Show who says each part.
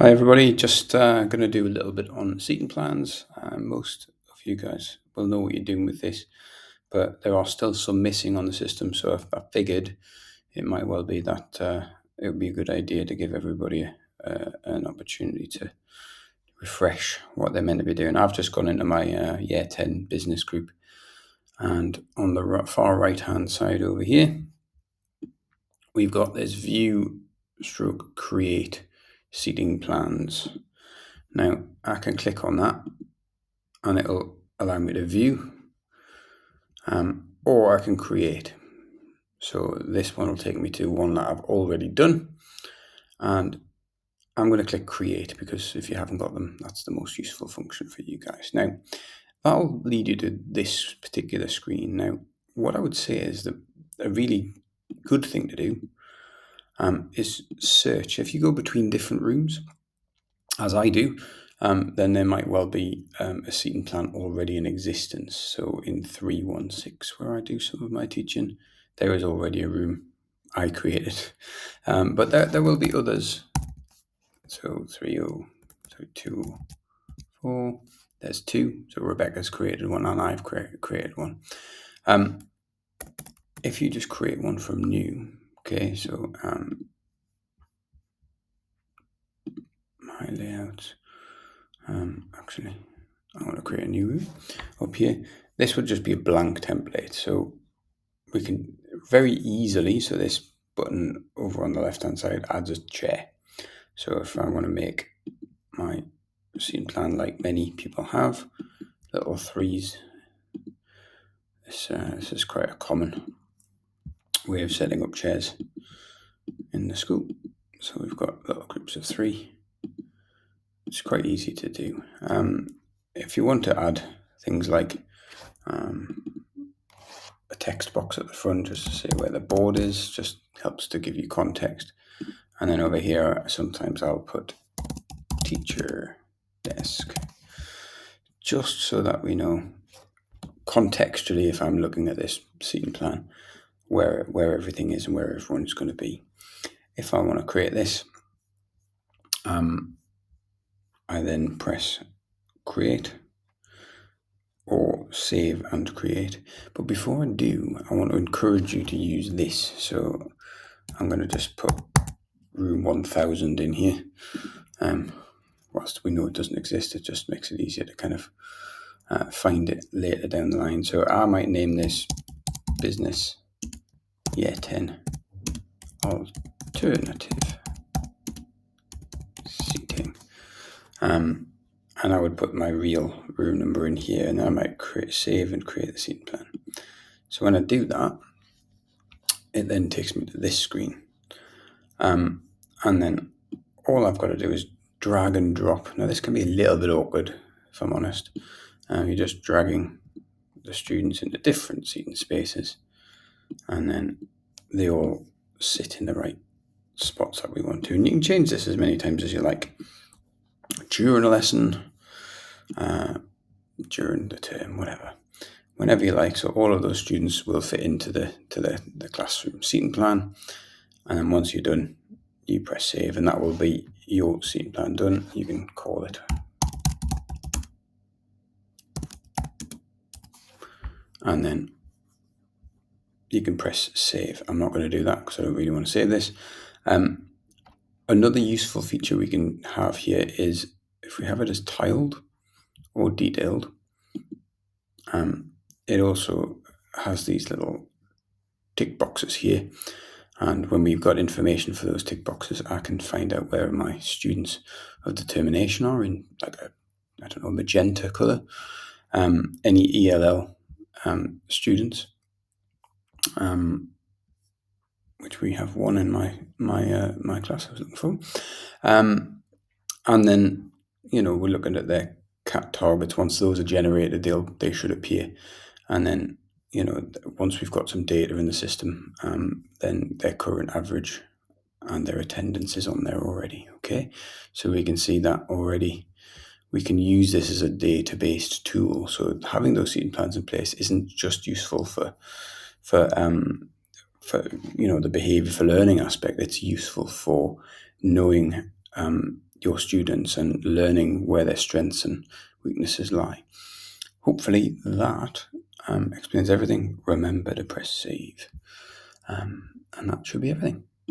Speaker 1: Hi everybody, just going to do a little bit on seating plans. Most of you guys will know what you're doing with this, but there are still some missing on the system, so I figured it might well be that it would be a good idea to give everybody an opportunity to refresh what they're meant to be doing. I've just gone into my Year 10 business group, and on the far right hand side over here, we've got this view stroke create seating plans. Now I can click on that and it'll allow me to view, or I can create. So this one will take me to one that I've already done, and I'm going to click create because if you haven't got them, that's the most useful function for you guys. Now that'll lead you to this particular screen. Now what I would say is that a really good thing to do is search. If you go between different rooms, as I do, then there might well be a seating plan already in existence. So in 316, where I do some of my teaching, there is already a room I created. But there will be others. So 204, there's two. So Rebecca's created one and I've created one. If you just create one from new, okay, so my layout. Actually, I want to create a new room up here. This would just be a blank template. So we can very easily, so this button over on the left-hand side adds a chair. So if I want to make my scene plan like many people have, little threes, this is quite a common way of setting up chairs in the school. So we've got little groups of three. It's quite easy to do. If you want to add things like a text box at the front just to say where the board is, just helps to give you context. And then over here, sometimes I'll put teacher desk, just so that we know contextually, if I'm looking at this seating plan, where everything is and where everyone's going to be. If I want to create this, I then press create or save and create. But before I do, I want to encourage you to use this. So I'm going to just put room 1000 in here. Whilst we know it doesn't exist, it just makes it easier to kind of find it later down the line. So I might name this business year 10 alternative seating. And I would put my real room number in here, and then I might save and create the seating plan. So when I do that, it then takes me to this screen. And then all I've got to do is drag and drop. Now this can be a little bit awkward, if I'm honest. You're just dragging the students into different seating spaces, and then they all sit in the right spots that we want to. And you can change this as many times as you like during a lesson, during the term, whatever, whenever you like. So all of those students will fit into the classroom seating plan. And then once you're done, you press save, and that will be your seating plan done. You can call it. And then you can press save. I'm not going to do that because I don't really want to save this. Another useful feature we can have here is if we have it as tiled or detailed, it also has these little tick boxes here. And when we've got information for those tick boxes, I can find out where my students of determination are in like a magenta color. Any ELL students, which we have one in my class I was looking for. And then, we're looking at their CAT targets. Once those are generated, they should appear. And then, once we've got some data in the system, then their current average and their attendance is on there already. Okay, so we can see that already. We can use this as a data-based tool. So having those seating plans in place isn't just useful for the behavior for learning aspect. It's useful for knowing your students and learning where their strengths and weaknesses lie. Hopefully that explains everything. Remember to press save. And that should be everything.